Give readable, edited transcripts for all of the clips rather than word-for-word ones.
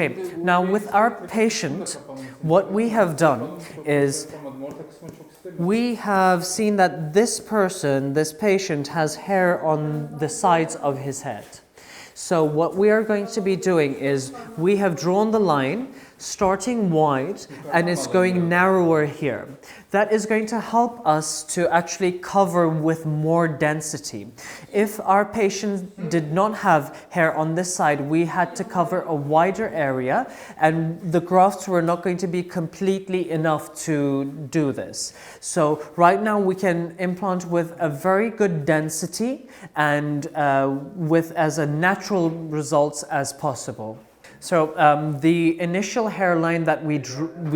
Okay, now with our patient, what we have done is we have seen that this patient has hair on the sides of his head. So what we are going to be doing is we have drawn the line starting wide and it's going narrower here. That is going to help us to actually cover with more density. If our patient did not have hair on this side, we had to cover a wider area and the grafts were not going to be completely enough to do this. So right now we can implant with a very good density and with as a natural results as possible. So the initial hairline that we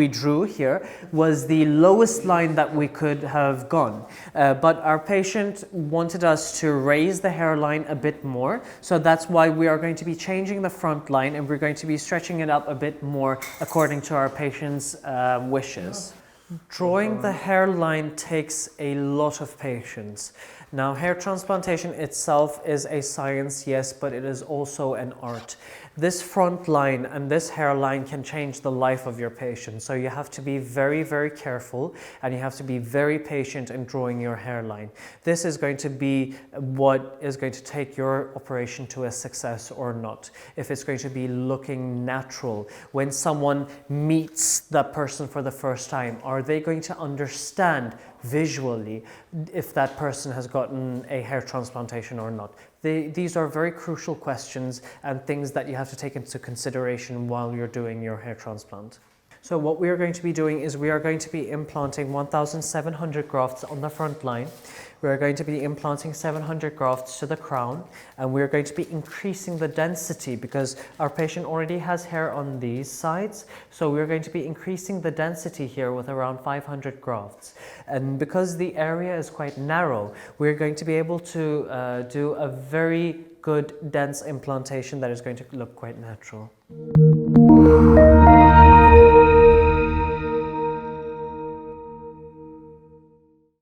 drew here was the lowest line that we could have gone. But our patient wanted us to raise the hairline a bit more. So that's why we are going to be changing the front line and we're going to be stretching it up a bit more according to our patient's wishes. Drawing the hairline takes a lot of patience. Now, hair transplantation itself is a science, yes, but it is also an art. This front line and this hairline can change the life of your patient. So you have to be very, very careful and you have to be very patient in drawing your hairline. This is going to be what is going to take your operation to a success or not. If it's going to be looking natural. When someone meets that person for the first time, are they going to understand visually if that person has gotten a hair transplantation or not? These are very crucial questions and things that you have to take into consideration while you're doing your hair transplant. So what we are going to be doing is we are going to be implanting 1,700 grafts on the front line. We are going to be implanting 700 grafts to the crown, and we are going to be increasing the density because our patient already has hair on these sides. So we're going to be increasing the density here with around 500 grafts. And because the area is quite narrow, we're going to be able to do a very good dense implantation that is going to look quite natural.